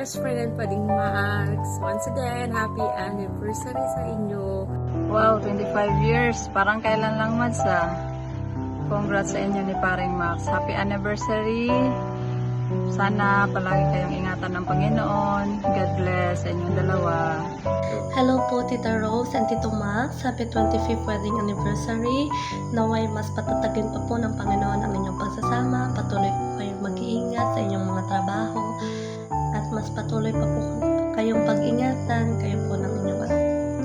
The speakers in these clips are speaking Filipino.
best friend and Pading Max. Once again, happy anniversary sa inyo. Wow, 25 years. Parang kailan lang, Mads, ah. Congrats sa inyo ni Paring Max. Happy anniversary. Sana palagi kayong ingatan ng Panginoon. God bless sa inyong dalawa. Hello po, Tita Rose and Tito Max. Happy 25th wedding anniversary. Naway mas patatagin pa po ng Panginoon ang inyong pagsasama. Patuloy po kayong mag-iingat sa inyong mga trabaho. At mas patuloy pa po kayong pag-ingatan. Kayo po ng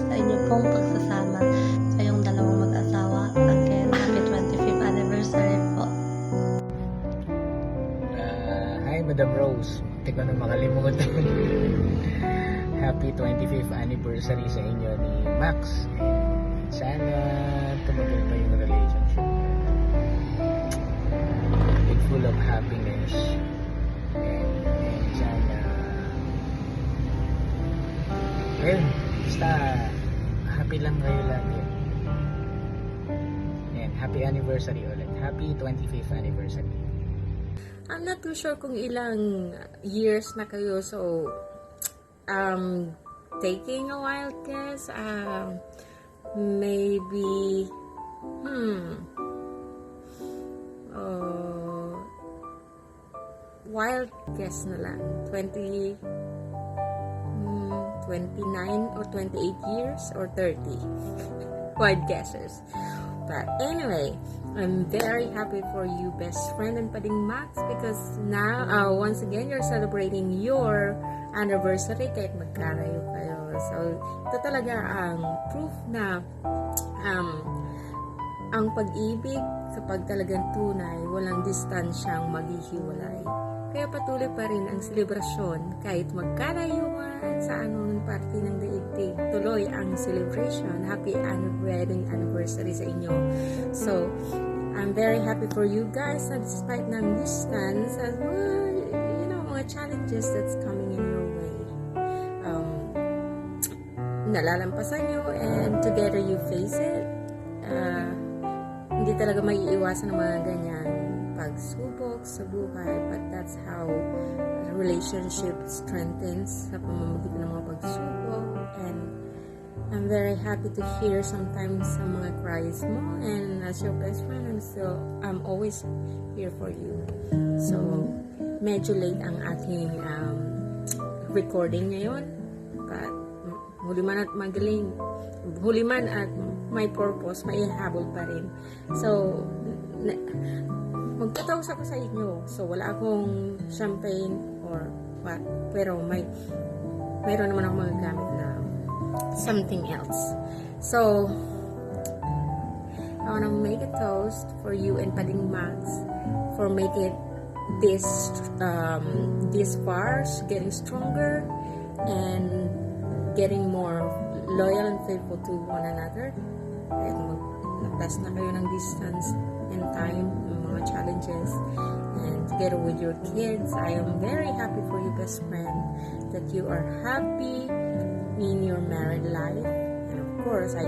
sa inyong pong pagsasama. Kayong dalawang mag-asawa. Again, happy 25th anniversary po. Hi, Madam Rose. Hindi ko na makalimutan. Happy 25th anniversary sa inyo ni Max. And sana tumagal pa yung relationship. It's full of happiness. And sana ayun, basta happy lang kayo lagi. And happy anniversary ulit. Happy 25th anniversary. I'm not too sure kung ilang years na kayo, so taking a wild guess, maybe wild guess na lang 29 or 28 years or 30 wild guesses. But anyway, I'm very happy for you, best friend and Pading Max, because now once again you're celebrating your anniversary kahit magkalayo kayo. So ito talaga ang proof na ang pag-ibig kapag talagang tunay, walang distansyang maghihiwalay. Kaya patuloy pa rin ang selebrasyon kahit magkalayuan sa anong parte ng daigdig. Tuloy ang celebration. Happy wedding anniversary sa inyo. So, I'm very happy for you guys na despite ng distance as well, mga challenges that's coming in your way. Nalalampasan nyo and together you face it. Hindi talaga may iiwasan ng mga ganyan pagsubok sa buhay, but that's how a relationship strengthens sa pamamagitan ng mga pagsubok. And I'm very happy to hear sometimes sa mga cries mo, and as your best friend, I'm always here for you. So medyo late ang ating recording ngayon, but huli man at magaling, huli man at may purpose, may habol pa rin. So magtatawas ako sa inyo. So, wala akong champagne or what. Pero mayroon naman akong magagamit na something else. So, I wanna make a toast for you and Pading Max for making it this far, getting stronger and getting more loyal and faithful to one another. Kahit nagtas na kayo ng distance and time, mga challenges, and together with your kids, I am very happy for you, best friend, that you are happy in your married life. And of course, I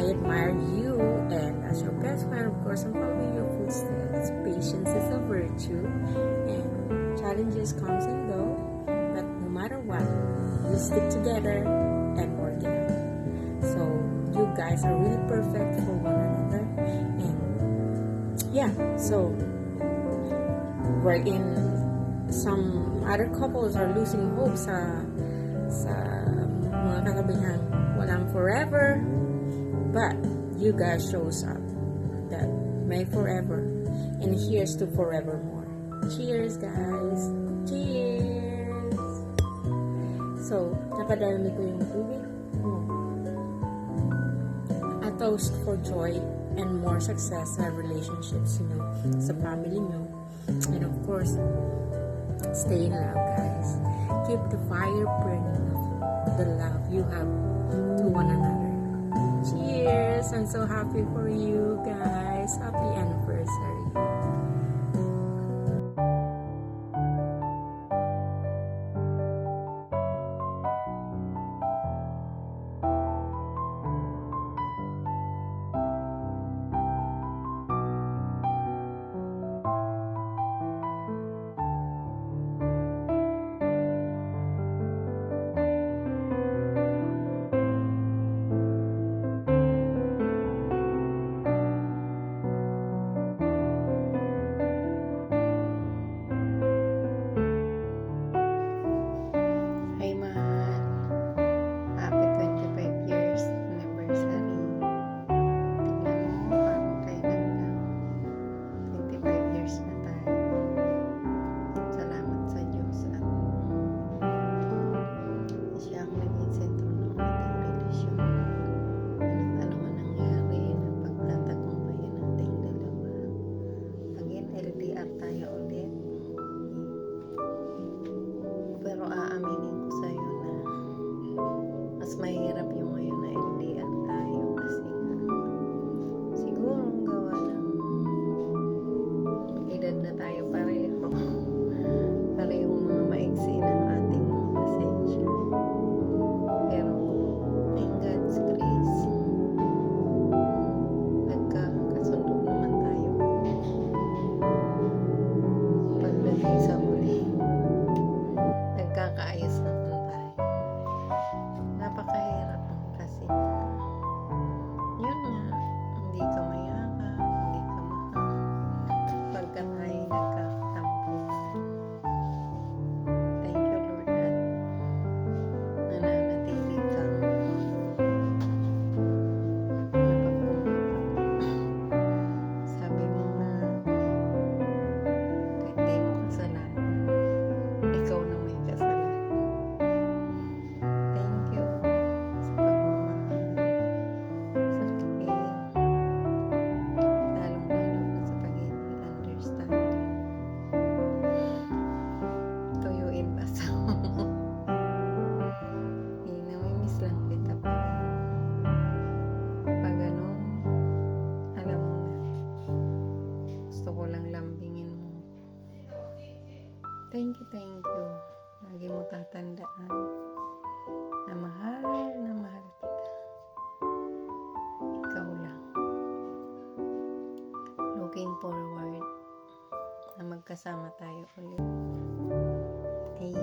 admire you, and as your best friend, of course, I'm following your footsteps. Patience is a virtue, and challenges comes and go, but no matter what, you stick together and work it out. So you guys are really perfect for one another, and yeah, so wherein some other couples are losing hope sa mga katabihan, walang forever, but you guys shows up that may forever, and here's to forevermore. Cheers, guys. Cheers. So napadami ko yung tubig. A toast for joy and more success sa relationships nyo, sa family nyo, and of course, stay in love, guys. Keep the fire burning of the love you have to one another. Cheers! I'm so happy for you guys. Happy anniversary. hindi ka mayakap, hindi ka mahal, pagkat ay nagkakatampo. Thank you, Lord, at nananatili kang napagpunan. Sabi mo na kahit di mo kasalanan, ikaw na may kasalanan. Thank you sa pagmamahal, sa pag-ibig, lalong-lalo na sa pagiging understanding. Tuyuin basa mo. Namimiss lang kita pa. Pag ganun, alam mo na. Gusto ko lang lambingin mo. Thank you, thank you. Lagi mo tatandaan na mahal kita. Ikaw lang. Looking forward na magkasama tayo ulit. Okay.